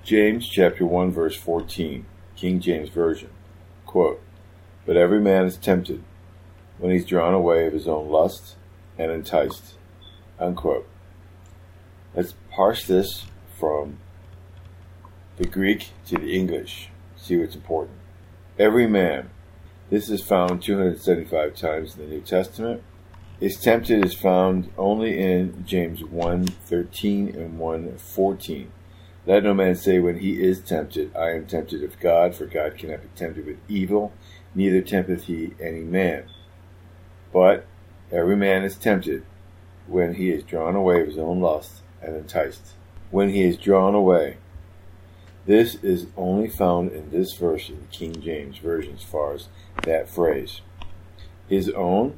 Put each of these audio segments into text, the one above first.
James chapter 1 verse 14, King James Version. Quote, "But every man is tempted when he's drawn away of his own lust and enticed." Unquote. Let's parse this from the Greek to the English. See what's important. Every man. This is found 275 times in the New Testament. Is tempted is found only in James 1:13 and 1:14. Let no man say when he is tempted, I am tempted of God, for God cannot be tempted with evil, neither tempteth he any man. But every man is tempted when he is drawn away of his own lust and enticed. When he is drawn away. This is only found in this verse in the King James Version as far as that phrase. His own,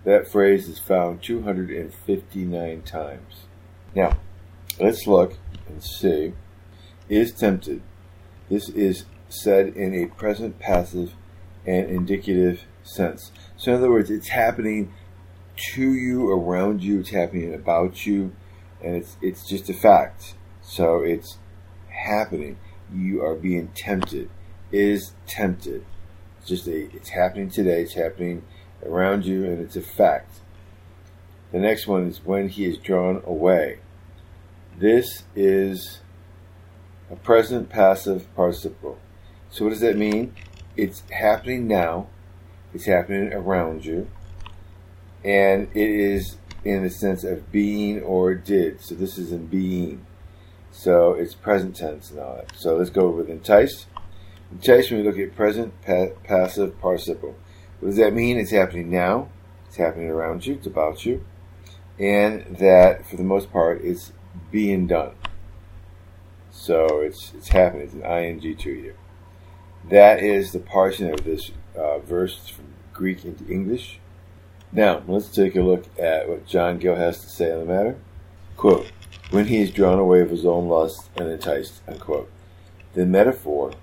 that phrase is found 259 times. Now, let's look and see. Is tempted. This is said in a present passive and indicative sense. So in other words, it's happening to you, around you, it's happening about you, and it's just a fact. So it's happening. You are being tempted. Is tempted. It's happening today, it's happening around you, and it's a fact. The next one is when he is drawn away. This is a present passive participle. So what does that mean? It's happening now, it's happening around you, and it is in the sense of being or did. So this is in being. So it's present tense and all that. So let's go with entice. Entice, when we look at present passive participle. What does that mean? It's happening now. It's happening around you. It's about you. And that, for the most part, it's being done. So it's happening. It's an ing to you. That is the parsing of this verse from Greek into English. Now, let's take a look at what John Gill has to say on the matter. Quote, when he is drawn away of his own lust and enticed, unquote. The metaphor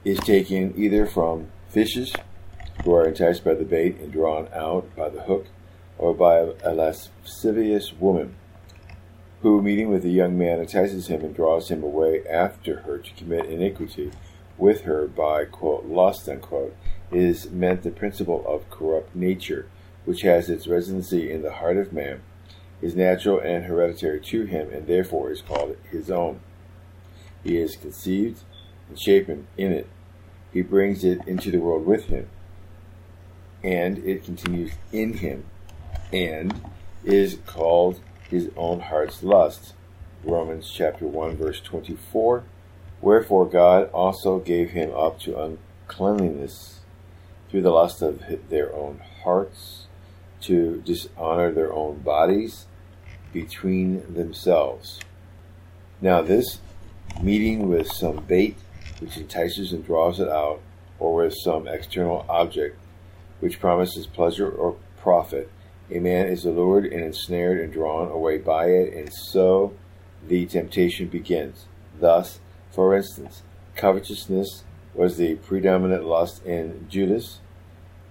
is taken either from fishes who are enticed by the bait and drawn out by the hook, or by a lascivious woman who, meeting with a young man, entices him and draws him away after her to commit iniquity with her by, quote, lust, unquote, is meant the principle of corrupt nature, which has its residency in the heart of man, is natural and hereditary to him, and therefore is called his own. He is conceived and shapen in it. He brings it into the world with him, and it continues in him, and is called his own heart's lust. Romans chapter 1 verse 24. Wherefore God also gave him up to uncleanness through the lust of their own hearts, to dishonor their own bodies between themselves. Now this meeting with some bait which entices and draws it out, or with some external object which promises pleasure or profit, a man is allured and ensnared and drawn away by it, and so the temptation begins. Thus, for instance, covetousness was the predominant lust in Judas.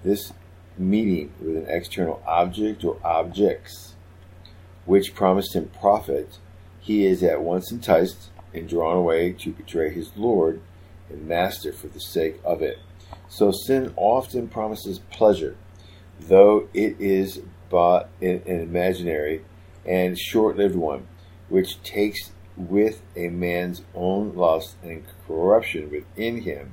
This meeting with an external object or objects which promised him profit, he is at once enticed and drawn away to betray his Lord and Master for the sake of it. So sin often promises pleasure, though it is but an imaginary and short-lived one, which takes with a man's own lust and corruption within him,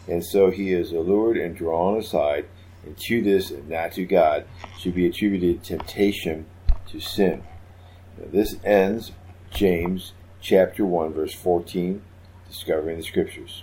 and so he is allured and drawn aside, and to this and not to God should be attributed temptation to sin. Now, this ends James chapter 1 verse 14, discovering the scriptures.